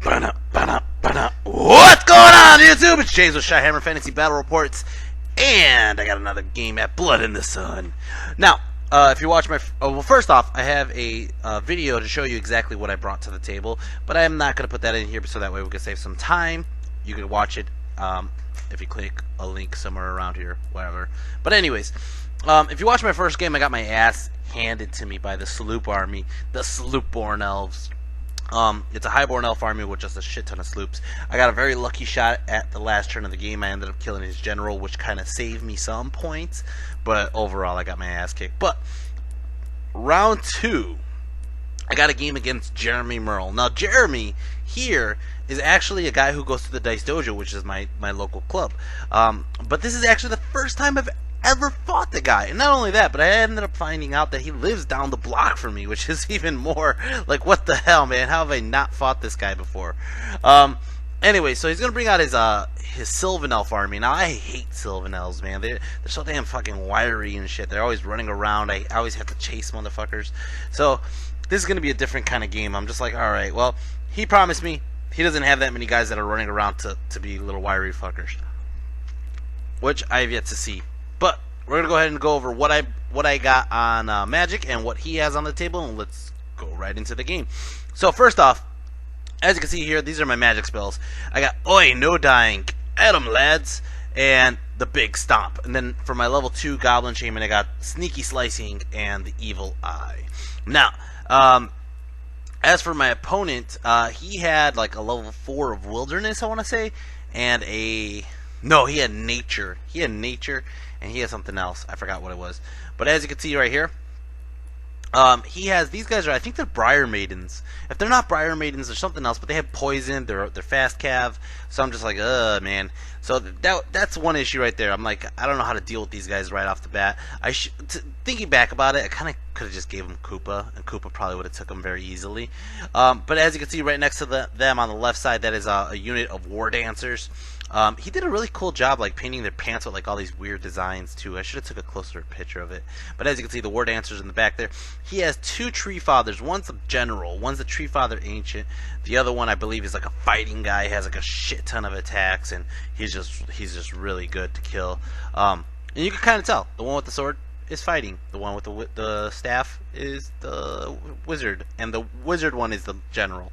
What's going on, YouTube? It's James with Shyhammer Fantasy Battle Reports, and I got another game at Blood in the Sun. Now, if you watch my... well, first off, I have a video to show you exactly what I brought to the table, but I am not going to put that in here so that way we can save some time. You can watch it if you click a link somewhere around here, whatever. But anyways, if you watch my first game, I got my ass handed to me by the Sloop Army, the Sloop-born Elves. It's a highborn elf army with just a shit ton of sloops. I got a very lucky shot at the last turn of the game. I ended up killing his general, which kind of saved me some points, but overall I got my ass kicked. But round 2, I got a game against Jeremy Merle. Now Jeremy here is actually a guy who goes to the Dice Dojo, which is my local club. But this is actually the first time I've ever fought the guy. And not only that, but I ended up finding out that he lives down the block from me, which is even more like, what the hell, man? How have I not fought this guy before? Anyway, so he's gonna bring out his Sylvan elf army. Now I hate Sylvan elves, man. They're so damn fucking wiry and shit. They're always running around. I always have to chase motherfuckers. So this is gonna be a different kind of game. I'm just like, all right, well, he promised me he doesn't have that many guys that are running around to be little wiry fuckers, which I have yet to see. But we're gonna go ahead and go over what I got on Magic and what he has on the table, and let's go right into the game. So first off, as you can see here, these are my Magic spells. I got Oi, No Dying, at 'em lads, and the Big Stomp. And then for my level 2 Goblin Shaman, I got Sneaky Slicing and the Evil Eye. Now, as for my opponent, he had like a level 4 of Wilderness, I want to say, and he had Nature. He had Nature, and he has something else. I forgot what it was. But as you can see right here, he has, these guys are, I think they're Briar Maidens. If they're not Briar Maidens, they're something else, but they have poison, they're fast cav, so I'm just like, man. So that's one issue right there. I'm like, I don't know how to deal with these guys right off the bat. Thinking back about it, I kind of could have just gave him Koopa, and Koopa probably would have took him very easily. But as you can see right next to them on the left side, that is a unit of War Dancers. He did a really cool job, like painting their pants with like all these weird designs too. I should have took a closer picture of it. But as you can see, the War Dancers in the back there. He has 2 Tree Fathers. One's a general, one's a Tree Father Ancient. The other one, I believe, is like a fighting guy. He has like a shit ton of attacks, and he's just really good to kill. And you can kind of tell the one with the sword is fighting. The one with the staff is the wizard, and the wizard one is the general.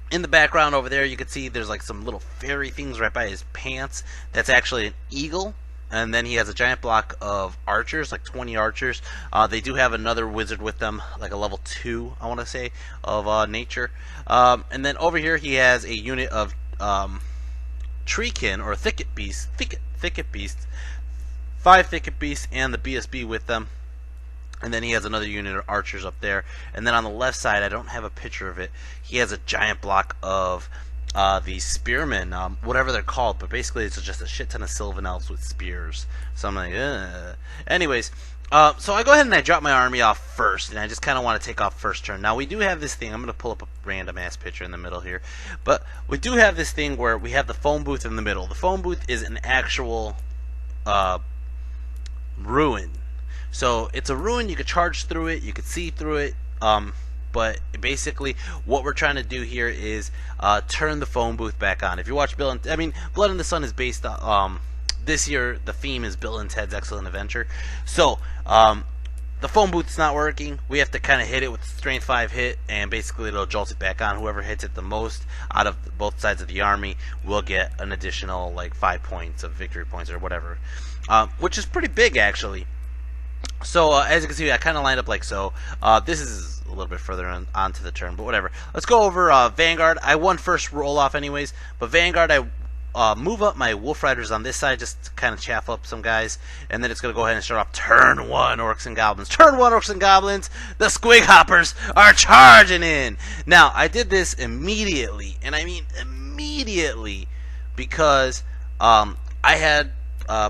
In the background over there, you can see there's like some little fairy things right by his pants. That's actually an eagle. And then he has a giant block of archers, like 20 archers. They do have another wizard with them, like a level 2, I want to say, of nature. And then over here, he has a unit of treekin, or thicket beasts. Thicket beasts. 5 thicket beasts and the BSB with them. And then he has another unit of archers up there. And then on the left side, I don't have a picture of it, he has a giant block of the spearmen, whatever they're called. But basically, it's just a shit ton of Sylvan elves with spears. So I'm like, anyways, so I go ahead and I drop my army off first. And I just kind of want to take off first turn. Now, we do have this thing. I'm going to pull up a random-ass picture in the middle here. But we do have this thing where we have the phone booth in the middle. The phone booth is an actual ruin. So it's a ruin, you could charge through it, you could see through it, but basically what we're trying to do here is turn the phone booth back on. If you watch Blood in the Sun is based on, this year the theme is Bill and Ted's Excellent Adventure. So the phone booth's not working, we have to kind of hit it with the Strength 5 hit, and basically it'll jolt it back on. Whoever hits it the most out of both sides of the army will get an additional like 5 points of victory points or whatever, which is pretty big actually. So as you can see, I kind of lined up like so. This is a little bit further on to the turn, but whatever. Let's go over Vanguard. I won first roll off anyways, but Vanguard, I move up my Wolf Riders on this side just to kind of chaff up some guys, and then it's going to go ahead and start off turn 1 Orcs and Goblins. Turn 1 Orcs and Goblins, the Squig Hoppers are charging in. Now, I did this immediately, and I mean immediately, because I had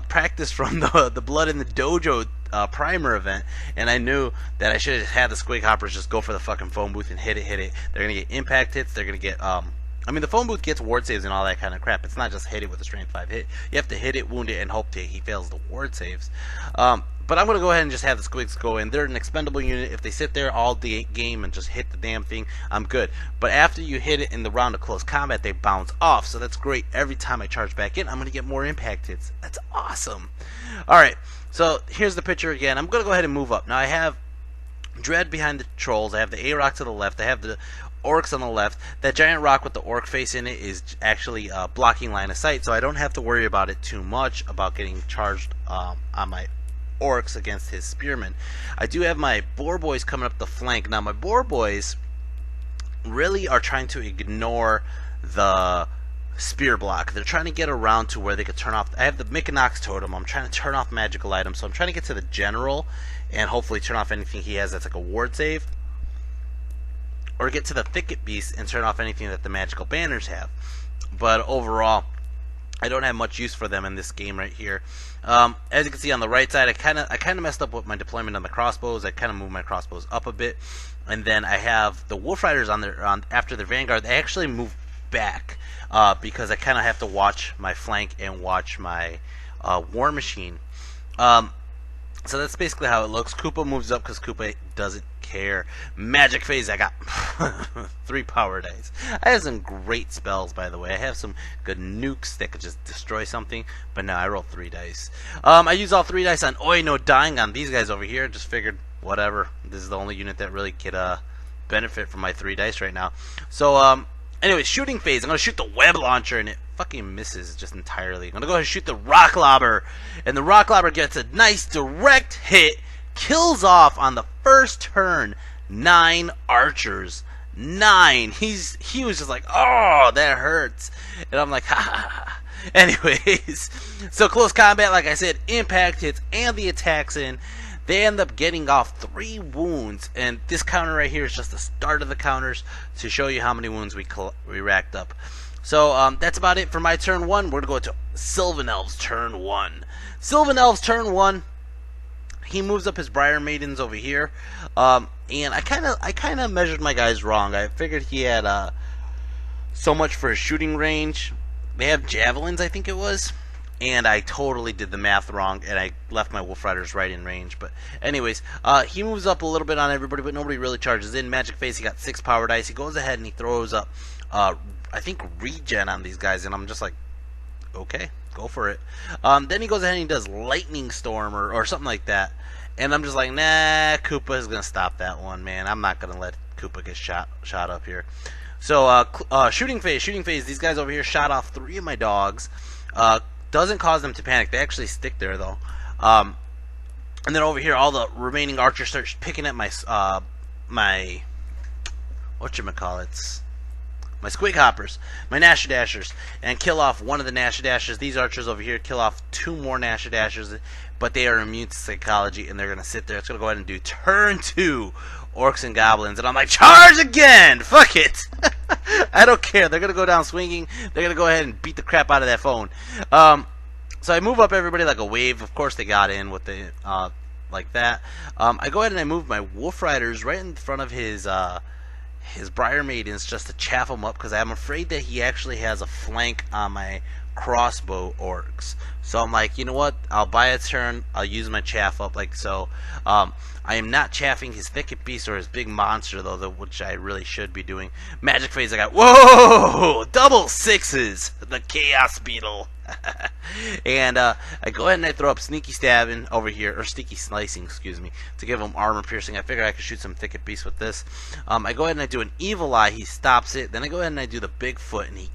practice from the Blood in the Dojo primer event, and I knew that I should have had the Squig Hoppers just go for the fucking phone booth and hit it. They're gonna get impact hits. They're gonna get the phone booth gets ward saves and all that kind of crap. It's not just hit it with a strength 5 hit. You have to hit it, wound it, and hope he fails the ward saves. But I'm going to go ahead and just have the squigs go in. They're an expendable unit. If they sit there all the game and just hit the damn thing, I'm good. But after you hit it in the round of close combat, they bounce off. So that's great. Every time I charge back in, I'm going to get more impact hits. That's awesome. Alright, so here's the picture again. I'm going to go ahead and move up. Now I have Dread behind the trolls. I have the A-Rock to the left. I have the Orcs on the left. That giant rock with the orc face in it is actually blocking line of sight, so I don't have to worry about it too much about getting charged on my Orcs against his spearmen. I do have my boar boys coming up the flank. Now my boar boys really are trying to ignore the spear block. They're trying to get around to where they could turn off. I have the Mykonox totem. I'm trying to turn off magical items, so I'm trying to get to the general and hopefully turn off anything he has that's like a ward save, or get to the thicket beast and turn off anything that the magical banners have. But overall, I don't have much use for them in this game right here. As you can see on the right side, I kind of messed up with my deployment on the crossbows. I kind of moved my crossbows up a bit, and then I have the wolf riders after their vanguard. They actually move back because I kind of have to watch my flank and watch my war machine. So that's basically how it looks. Koopa moves up because Koopa doesn't care. Magic phase, I got 3 power dice. I have some great spells, by the way. I have some good nukes that could just destroy something, but no, I rolled 3 dice. I used all 3 dice on Oi No Dying on these guys over here. Just figured, whatever. This is the only unit that really could benefit from my 3 dice right now. So, anyway, shooting phase. I'm going to shoot the web launcher, and it fucking misses just entirely. I'm going to go ahead and shoot the rock lobber, and the rock lobber gets a nice direct hit, kills off on the first turn 9 archers. 9. He was just like, oh, that hurts. And I'm like, ha ha ha. Anyways, so close combat, like I said, impact hits and the attacks in. They end up getting off 3 wounds, and this counter right here is just the start of the counters to show you how many wounds we racked up. So that's about it for my turn 1. We're going to go to Sylvan Elves turn 1. Sylvan Elves turn 1. He moves up his Briar Maidens over here, and I kind of measured my guys wrong. I figured he had so much for his shooting range. They have javelins, I think it was, and I totally did the math wrong, and I left my Wolf Riders right in range. But anyways, he moves up a little bit on everybody, but nobody really charges in. Magic Phase, he got 6 power dice. He goes ahead and he throws up, I think, regen on these guys, and I'm just like, okay, go for it. Then he goes ahead and he does Lightning Storm or something like that, and I'm just like, nah, Koopa is going to stop that one, man. I'm not going to let Koopa get shot up here. So, shooting phase, these guys over here shot off 3 of my dogs. Doesn't cause them to panic. They actually stick there, though. And then over here, all the remaining archers start picking at my whatchamacallits, my Squig Hoppers, my Nasher Dashers, and kill off one of the Nasher Dashers. These archers over here kill off 2 more Nasher Dashers, but they are immune to psychology, and they're going to sit there. It's going to go ahead and do turn 2, Orcs and Goblins, and I'm like, charge again! Fuck it! I don't care. They're going to go down swinging. They're going to go ahead and beat the crap out of that phone. So I move up everybody like a wave. Of course they got in with the, like that. I go ahead and I move my Wolf Riders right in front of his Briar Maidens just to chaff him up, because I'm afraid that he actually has a flank on my crossbow Orcs. So I'm like, you know what? I'll buy a turn. I'll use my chaff up like so. I am not chaffing his Thicket Beast or his big monster, though, which I really should be doing. Magic Phase, I got, whoa! Double 6s! The Chaos Beetle. And I go ahead and I throw up Sneaky Stabbing over here, or Sneaky Slicing, excuse me, to give him armor piercing. I figure I could shoot some Thicket Beasts with this. I go ahead and I do an Evil Eye. He stops it. Then I go ahead and I do the Bigfoot, and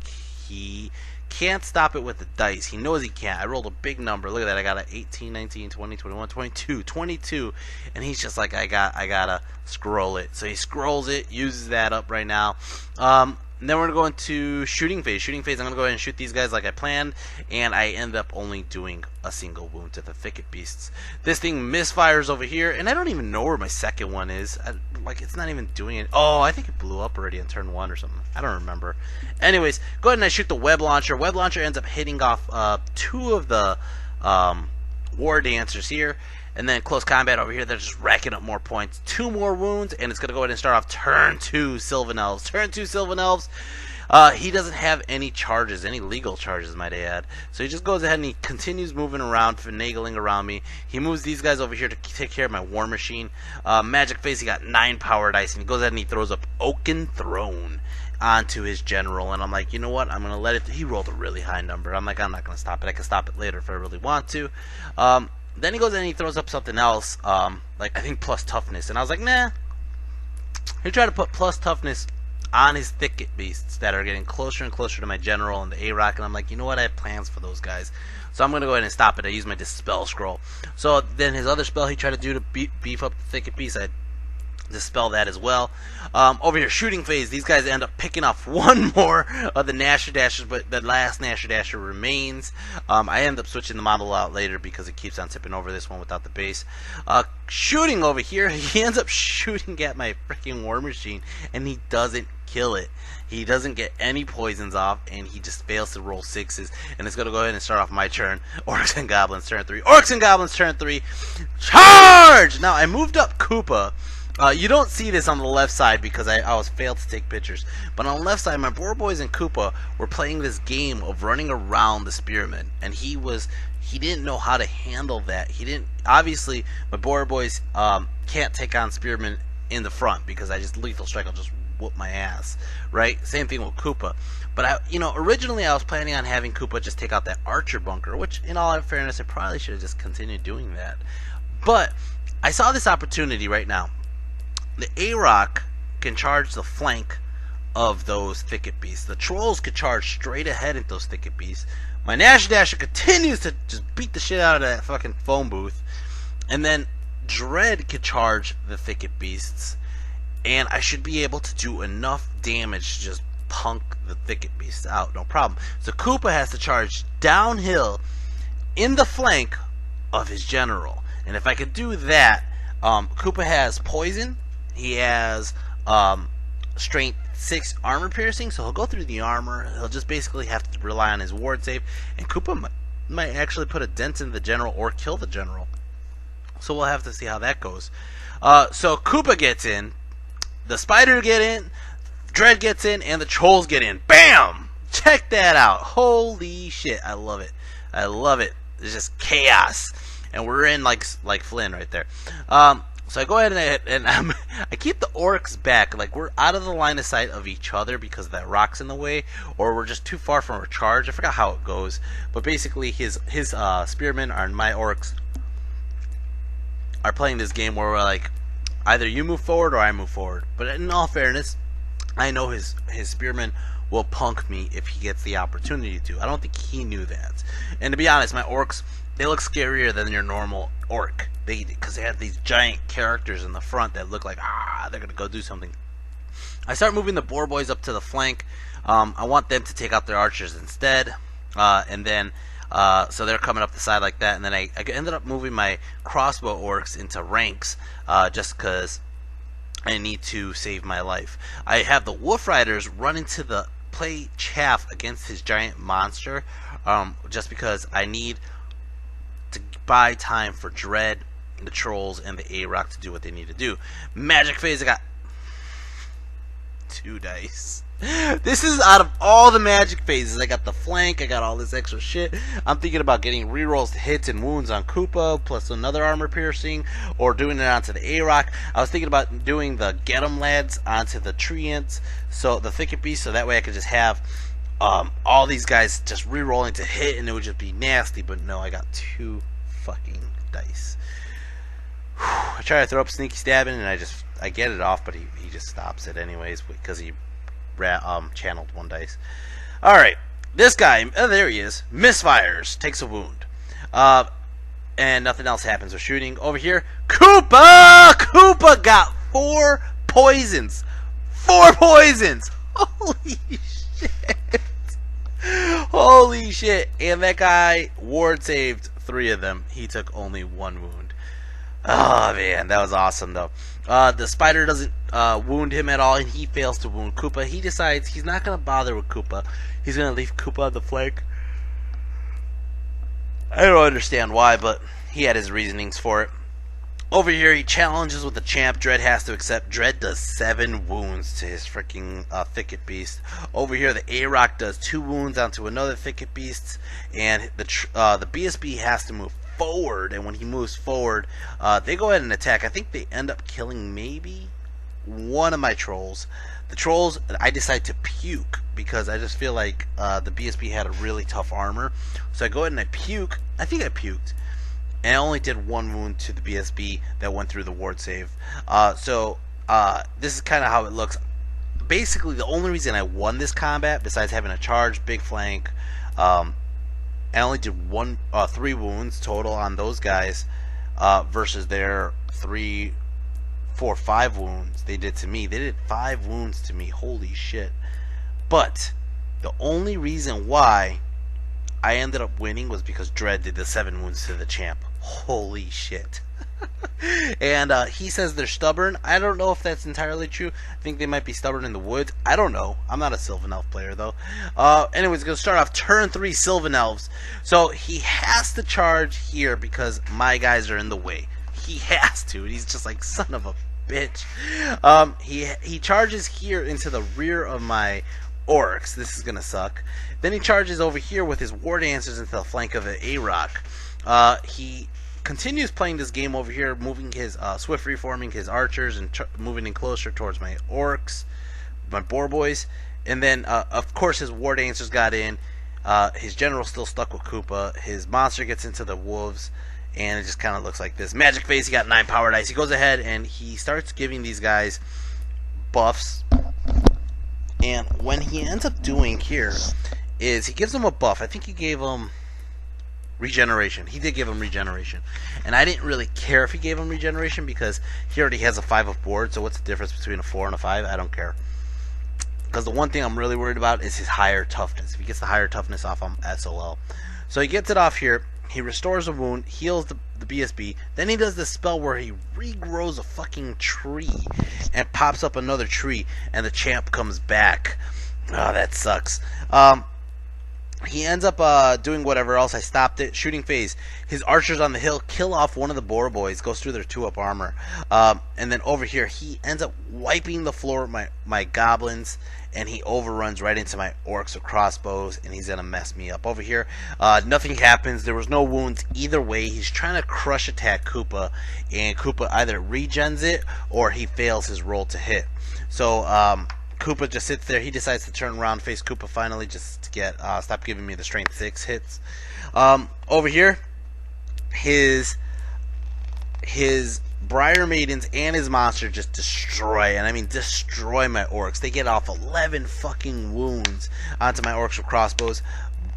he can't stop it with the dice. He knows he can't. I rolled a big number. Look at that. I got an 18, 19, 20, 21, 22. And he's just like, I gotta scroll it. So he scrolls it, uses that up right now. And then we're going to go into Shooting Phase. Shooting Phase, I'm going to go ahead and shoot these guys like I planned, and I end up only doing a single wound to the Thicket Beasts. This thing misfires over here, and I don't even know where my second one is. Like, it's not even doing it. Oh, I think it blew up already on turn 1 or something. I don't remember. Anyways, go ahead and I shoot the Web Launcher. Web Launcher ends up hitting off 2 of the War Dancers here. And then close combat over here, they're just racking up more points. 2 more wounds, and it's going to go ahead and start off turn 2 Sylvan Elves. Turn 2 Sylvan Elves. He doesn't have any charges, any legal charges, might I add. So he just goes ahead and he continues moving around, finagling around me. He moves these guys over here to take care of my War Machine. Magic Phase, he got 9 power dice, and he goes ahead and he throws up Oaken Throne onto his general, and I'm like, you know what, I'm gonna let it. He rolled a really high number. I'm like, I'm not gonna stop it. I can stop it later if I really want to. Then he goes and he throws up something else, like I think plus toughness, and I was like, nah. He tried to put plus toughness on his thicket beasts that are getting closer and closer to my general and the A-Rock, and I'm like, you know what, I have plans for those guys, so I'm going to go ahead and stop it. I use my Dispel Scroll. So then his other spell he tried to do to beef up the thicket beast, I dispel that as well. Over here, shooting phase, these guys end up picking off one more of the Nasher Dashers, but the last Nasher Dasher remains. I end up switching the model out later because it keeps on tipping over this one without the base. Shooting over here, he ends up shooting at my freaking War Machine, and he doesn't kill it. He doesn't get any poisons off, and he just fails to roll 6s, and it's going to go ahead and start off my turn. Orcs and Goblins turn 3. Orcs and Goblins turn 3. Charge! Now, I moved up Koopa. You don't see this on the left side because I was failed to take pictures. But on the left side, my Boar Boys and Koopa were playing this game of running around the Spearman, and he didn't know how to handle that. He didn't. Obviously, my Boar Boys can't take on Spearman in the front because I just lethal strike. I'll just whoop my ass, right? Same thing with Koopa. But originally I was planning on having Koopa just take out that Archer bunker, which, in all fairness, I probably should have just continued doing that. But I saw this opportunity right now. The A-Rock can charge the flank of those thicket beasts. The trolls could charge straight ahead at those thicket beasts. My Nash Dasher continues to just beat the shit out of that fucking phone booth. And then Dread could charge the thicket beasts. And I should be able to do enough damage to just punk the thicket beasts out, no problem. So Koopa has to charge downhill in the flank of his general. And if I could do that, Koopa has poison. He has strength 6 armor piercing, so he'll go through the armor. He'll just basically have to rely on his ward save, and Koopa might actually put a dent in the general or kill the general. So we'll have to see how that goes. So Koopa gets in, the Spider get in, Dread gets in, and the Trolls get in. Bam! Check that out. Holy shit, I love it. I love it. It's just chaos, and we're in like Flynn right there. So I go ahead and I keep the Orcs back. Like, we're out of the line of sight of each other because that rock's in the way, or we're just too far from our charge. I forgot how it goes, but basically his spearmen and my Orcs are playing this game where we're like, either you move forward or I move forward. But in all fairness, I know his spearmen will punk me if he gets the opportunity to. I don't think he knew that. And to be honest, my Orcs, they look scarier than your normal Orc. Because they have these giant characters in the front that look like, they're going to go do something. I start moving the Boar Boys up to the flank. I want them to take out their archers instead. And then, so they're coming up the side like that. And then I ended up moving my crossbow Orcs into ranks just because I need to save my life. I have the Wolf Riders run into the play chaff against his giant monster just because I need to buy time for Dread, the Trolls, and the A-Rock to do what they need to do. Magic phase, I got 2 dice. This is out of all the magic phases. I got the flank, I got all this extra shit. I'm thinking about getting rerolls to hits and wounds on Koopa, plus another armor piercing, or doing it onto the A-Rock. I was thinking about doing the Get 'em Lads onto the Treants, so the Thicket Beast, so that way I could just have all these guys just rerolling to hit, and it would just be nasty. But no, I got 2 fucking dice. I try to throw up sneaky stabbing, and I get it off, but he just stops it anyways because he channeled 1 dice. All right, this guy, there he is, misfires, takes a wound, and nothing else happens with shooting. Over here, Koopa got 4 poisons. 4 poisons. Holy shit. Holy shit. And that guy ward saved 3 of them. He took only 1 wound. Oh man, that was awesome though. The Spider doesn't wound him at all, and he fails to wound Koopa. He decides he's not going to bother with Koopa. He's going to leave Koopa on the flank. I don't understand why, but he had his reasonings for it. Over here, he challenges with the champ. Dread has to accept. Dread does 7 wounds to his freaking Thicket Beast. Over here, the A-Rock does 2 wounds onto another Thicket Beast. And the BSB has to move forward. And when he moves forward, they go ahead and attack. I think they end up killing maybe one of my trolls. The trolls, I decide to puke because I just feel like the BSB had a really tough armor. So I go ahead and I puke. I think I puked. And I only did 1 wound to the BSB that went through the ward save. This is kind of how it looks. Basically, the only reason I won this combat, besides having a charge, big flank, I only did 3 wounds total on those guys versus their 3, 4, 5 wounds they did to me. They did 5 wounds to me. Holy shit. But the only reason why I ended up winning was because Dread did the 7 wounds to the champ. Holy shit. And he says they're stubborn. I don't know if that's entirely true. I think they might be stubborn in the woods. I don't know. I'm not a Sylvan Elf player, though. Anyways, going to start off turn 3 Sylvan Elves. So he has to charge here because my guys are in the way. He has to. He's just like, son of a bitch. He charges here into the rear of my Orcs. This is going to suck. Then he charges over here with his War Dancers into the flank of an A-Rock. He continues playing this game over here, moving his swift reforming his archers and moving in closer towards my Orcs, my Boar Boys. And then, of course, his War Dancers got in. His General's still stuck with Koopa. His monster gets into the Wolves. And it just kind of looks like this. Magic Face, he got 9 power dice. He goes ahead and he starts giving these guys buffs. And when he ends up doing here is he gives them a buff. I think he gave them regeneration. He did give him regeneration. And I didn't really care if he gave him regeneration because he already has a 5 of board. So what's the difference between a 4 and a 5? I don't care. Because the one thing I'm really worried about is his higher toughness. If he gets the higher toughness off, I'm SOL. So he gets it off here. He restores a wound, heals the BSB. Then he does this spell where he regrows a fucking tree and pops up another tree, and the champ comes back. Oh, that sucks. He ends up doing whatever else. I stopped it. Shooting phase. His archers on the hill kill off one of the Boar Boys. Goes through their 2-up armor. And then over here, he ends up wiping the floor with my goblins. And he overruns right into my Orcs with crossbows. And he's going to mess me up. Over here, nothing happens. There was no wounds either way. He's trying to crush attack Koopa. And Koopa either regens it or he fails his roll to hit. So, Koopa just sits there. He decides to turn around, face Koopa finally, just to get stop giving me the strength 6 hits. Over here, his Briar Maidens and his monster just destroy, and I mean destroy my Orcs. They get off 11 fucking wounds onto my Orcs with crossbows.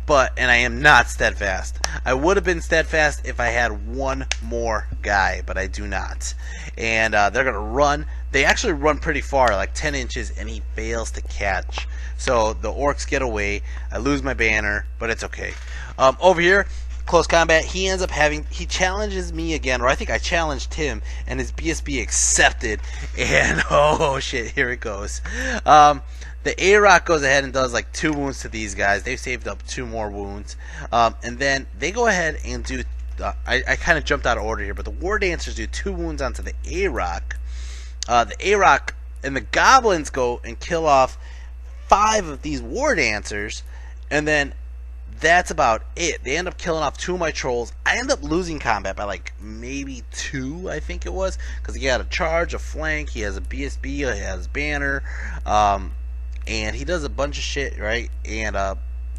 And I am not steadfast. I would have been steadfast if I had one more guy, but I do not. And they're going to run. They actually run pretty far, like 10 inches, and he fails to catch. So the Orcs get away. I lose my banner, but it's okay. Over here, close combat, he ends up he challenges me again, or I think I challenged him, and his BSB accepted. And oh shit, here it goes. The A-Rock goes ahead and does like 2 wounds to these guys. They've saved up 2 more wounds. And then they go ahead and do... I kind of jumped out of order here, but the War Dancers do 2 wounds onto the A-Rock. The A-Rock and the Goblins go and kill off 5 of these War Dancers. And then that's about it. They end up killing off 2 of my Trolls. I end up losing combat by like maybe 2, I think it was. Because he had a charge, a flank, he has a BSB, he has banner. And he does a bunch of shit, right? And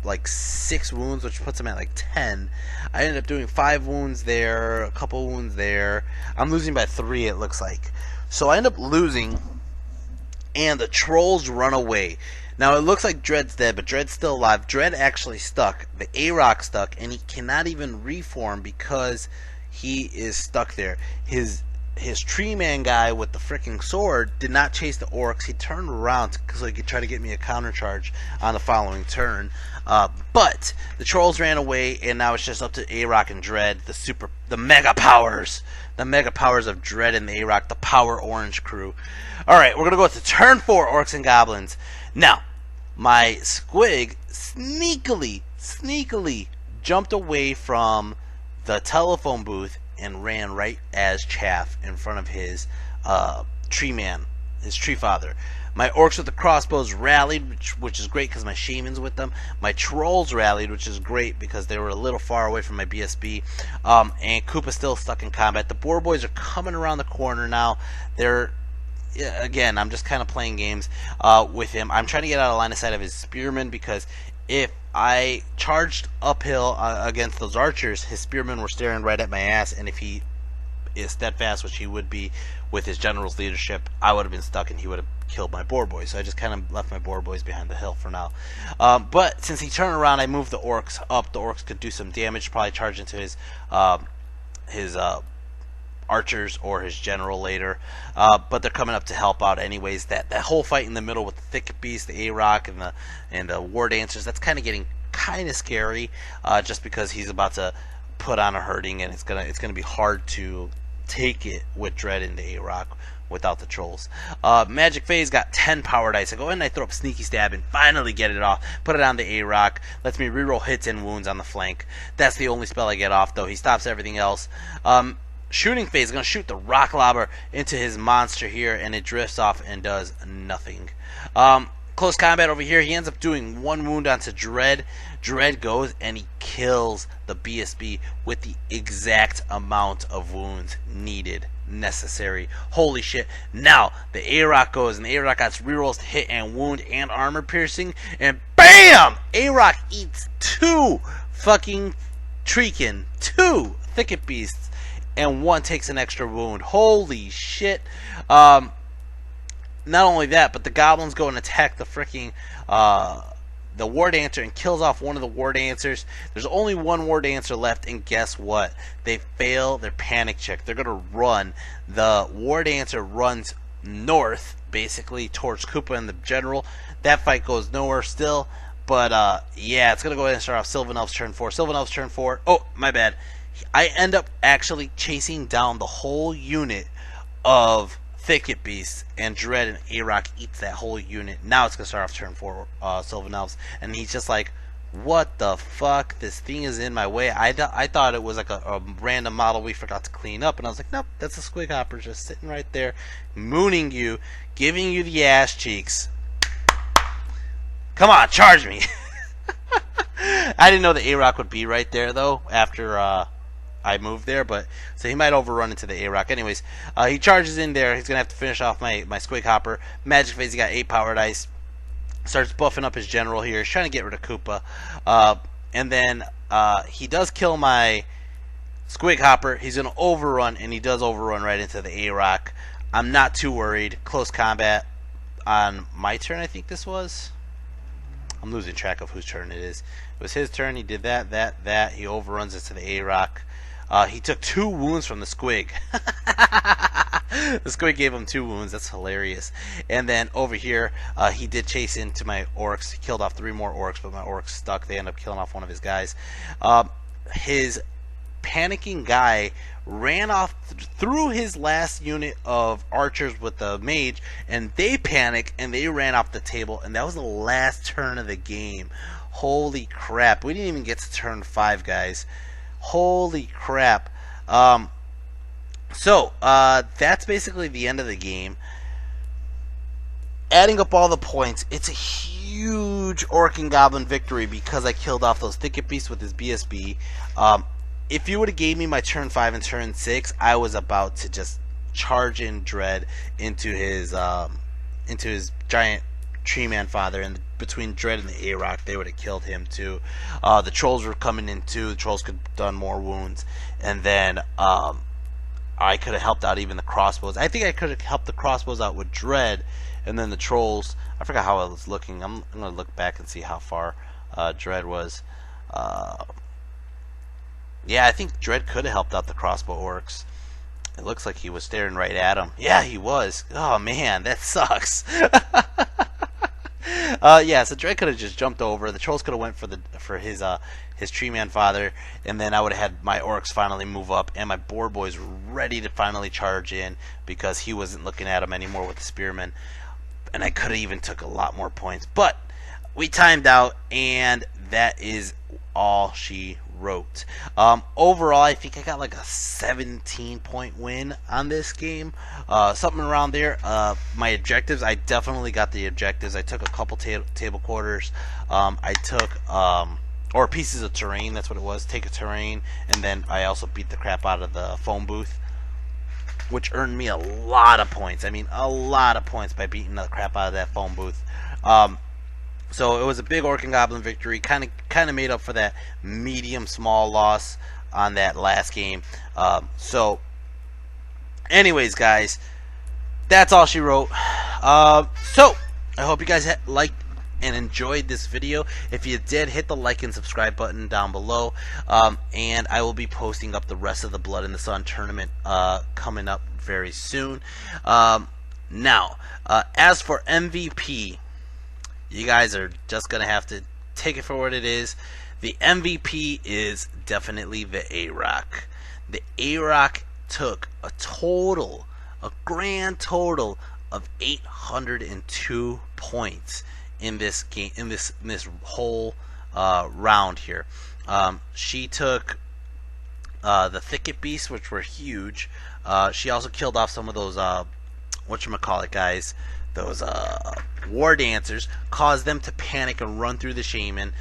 like 6 wounds, which puts him at like 10. I ended up doing 5 wounds there, a couple wounds there. I'm losing by 3, it looks like. So I end up losing, and the Trolls run away. Now it looks like Dread's dead, but Dread's still alive. Dread actually stuck. The A-Rock stuck, and he cannot even reform because he is stuck there. His tree man guy with the freaking sword did not chase the Orcs. He turned around so he could try to get me a counter charge on the following turn. But the Trolls ran away, and now it's just up to A-Rock and Dread, the mega powers. The mega powers of Dread and the A-Rock, the Power Orange crew. Alright, we're going to go to turn 4, Orcs and Goblins. Now, my Squig sneakily jumped away from the telephone booth and ran right as chaff in front of his tree man, his tree father. My orcs with the crossbows rallied, which is great because my shamans with them. My trolls rallied, which is great because they were a little far away from my BSB. And Koopa's still stuck in combat. The boar boys are coming around the corner now. They're again, I'm just kind of playing games with him. I'm trying to get out of line of sight of his spearmen because if I charged uphill against those archers, his spearmen were staring right at my ass, and if he is steadfast, which he would be with his general's leadership, I would have been stuck and he would have killed my boar boys. So I just kind of left my boar boys behind the hill for now. But since he turned around, I moved the orcs up. The orcs could do some damage, probably charge into his archers or his general later, but they're coming up to help out anyways. That whole fight in the middle with the thicket beast, the A-Rock, and the war dancers, that's kind of getting kind of scary, just because he's about to put on a herding, and it's gonna be hard to take it with Dread and the A-Rock without the trolls. Magic Phase got 10 power dice. I go in and I throw up Sneaky Stab and finally get it off. Put it on the A-Rock. Lets me reroll hits and wounds on the flank. That's the only spell I get off, though. He stops everything else. Shooting Phase is going to shoot the Rock Lobber into his monster here, and it drifts off and does nothing. Close combat over here. He ends up doing 1 wound onto Dread. Dread goes and he kills the BSB with the exact amount of wounds needed, necessary. Holy shit. Now, the A-Rock goes, and the A-Rock got rerolls to hit and wound and armor piercing, and BAM! A-Rock eats 2 fucking Treekin, 2 Thicket Beasts, and 1 takes an extra wound. Holy shit. Not only that, but the goblins go and attack the freaking the War Dancer and kills off one of the War Dancers. There's only 1 War Dancer left, and guess what? They fail their panic check. They're going to run. The War Dancer runs north, basically, towards Koopa and the General. That fight goes nowhere still, but yeah, it's going to go ahead and start off Sylvan Elves turn 4. Sylvan Elves turn 4. Oh, my bad. I end up actually chasing down the whole unit of Thicket Beasts, and Dread and A-Rock eats that whole unit. Now it's going to start off turn 4, Sylvan Elves, and he's just like, what the fuck? This thing is in my way. I thought it was like a random model we forgot to clean up, and I was like, nope, that's a Squig Hopper just sitting right there, mooning you, giving you the ass cheeks. Come on, charge me. I didn't know the A-Rock would be right there, though, after I moved there, but so he might overrun into the A-Rock. Anyways, he charges in there. He's gonna have to finish off my Squig Hopper. Magic Phase, he got 8 power dice. Starts buffing up his general here. He's trying to get rid of Koopa, and then he does kill my Squig Hopper. He's gonna overrun, and he does overrun right into the A-Rock. I'm not too worried. Close combat on my turn, I think this was. I'm losing track of whose turn it is. It was his turn. He did that. He overruns it to the A-Rock. He took 2 wounds from the Squig. The Squig gave him 2 wounds. That's hilarious. And then over here, he did chase into my orcs. He killed off 3 more orcs, but my orcs stuck. They end up killing off one of his guys. His panicking guy ran off through his last unit of archers with the mage, and they panicked and they ran off the table, and that was the last turn of the game. Holy crap. We didn't even get to turn 5, guys. Holy crap. So that's basically the end of the game. Adding up all the points, it's a huge Orc and Goblin victory because I killed off those Thicket Beasts with his BSB. If you would have gave me my turn 5 and turn 6, I was about to just charge in Dread into his giant tree man father, and between Dread and the A-Rock, they would have killed him too. The trolls were coming in too. The trolls could have done more wounds, and then I could have helped out even the crossbows. I think I could have helped the crossbows out with Dread, and then the trolls. I forgot how I was looking. I'm gonna look back and see how far Dread was. Yeah, I think Dread could have helped out the crossbow orcs. It looks like he was staring right at him. Yeah, he was. Oh man, that sucks. Yeah, so Dread could have just jumped over. The trolls could have went for his tree man father, and then I would have had my orcs finally move up, and my boar boys ready to finally charge in because he wasn't looking at him anymore with the spearmen, and I could have even took a lot more points. But we timed out, and that is all she wrote. Overall, I think I got like a 17-point win on this game, something around there. My objectives, I definitely got the objectives. I took a couple table quarters. I took or pieces of terrain. That's what it was. Take a terrain, and then I also beat the crap out of the phone booth, which earned me a lot of points. I mean, a lot of points by beating the crap out of that phone booth. So it was a big Orc and Goblin victory. Kind of made up for that medium-small loss on that last game. So, anyways, guys, that's all she wrote. So I hope you guys liked and enjoyed this video. If you did, hit the like and subscribe button down below. And I will be posting up the rest of the Blood in the Sun tournament coming up very soon. Now, as for MVP, you guys are just going to have to take it for what it is. The MVP is definitely the A-Rock. The A-Rock took a grand total of 802 points in this game, in this whole round here. She took the Thicket Beasts, which were huge. She also killed off some of those whatchamacallit guys, those war dancers, caused them to panic and run through the shaman,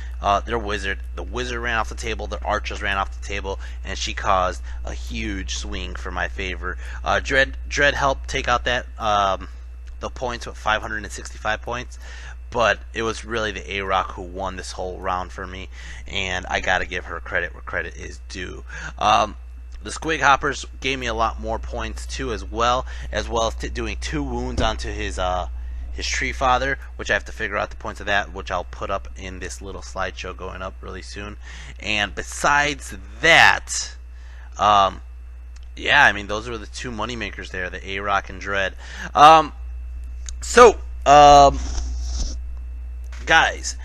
their wizard. The wizard ran off the table, their archers ran off the table, and she caused a huge swing for my favor. Dread helped take out that the points with 565 points, but it was really the A-Rock who won this whole round for me, and I gotta give her credit where credit is due. The Squig Hoppers gave me a lot more points too, as well as doing 2 wounds onto his tree father, which I have to figure out the points of that, which I'll put up in this little slideshow going up really soon. And besides that, yeah, I mean, those were the 2 money makers there, the A-Rock and Dread. Guys,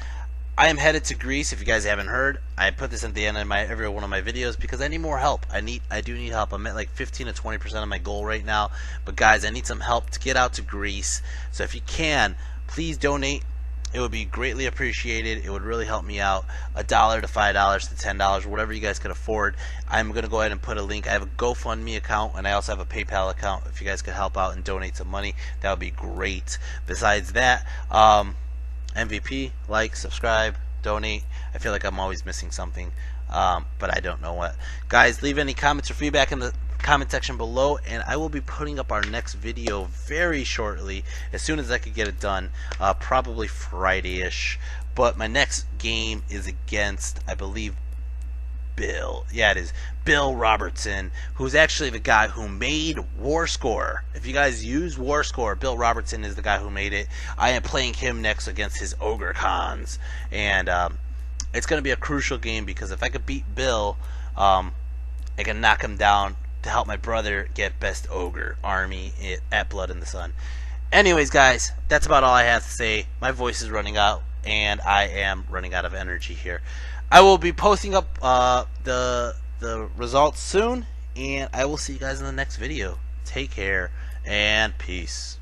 I am headed to Greece. If you guys haven't heard, I put this at the end of every one of my videos because I need more help. I do need help. I'm at like 15 to 20% of my goal right now. But guys, I need some help to get out to Greece. So if you can, please donate. It would be greatly appreciated. It would really help me out. $1 to $5 to $10, whatever you guys can afford. I'm going to go ahead and put a link. I have a GoFundMe account, and I also have a PayPal account. If you guys could help out and donate some money, that would be great. Besides that, MVP, like, subscribe, donate. I feel like I'm always missing something, but I don't know what. Guys, leave any comments or feedback in the comment section below, and I will be putting up our next video very shortly, as soon as I could get it done, probably Friday-ish. But my next game is against, I believe, Bill. Yeah, it is Bill Robertson, who's actually the guy who made War Score. If you guys use War Score, Bill Robertson is the guy who made it. I am playing him next against his Ogre Cons, and it's going to be a crucial game because if I could beat Bill, I can knock him down to help my brother get best Ogre army at Blood in the Sun. Anyways, guys, that's about all I have to say. My voice is running out, and I am running out of energy here. I will be posting up the results soon, and I will see you guys in the next video. Take care, and peace.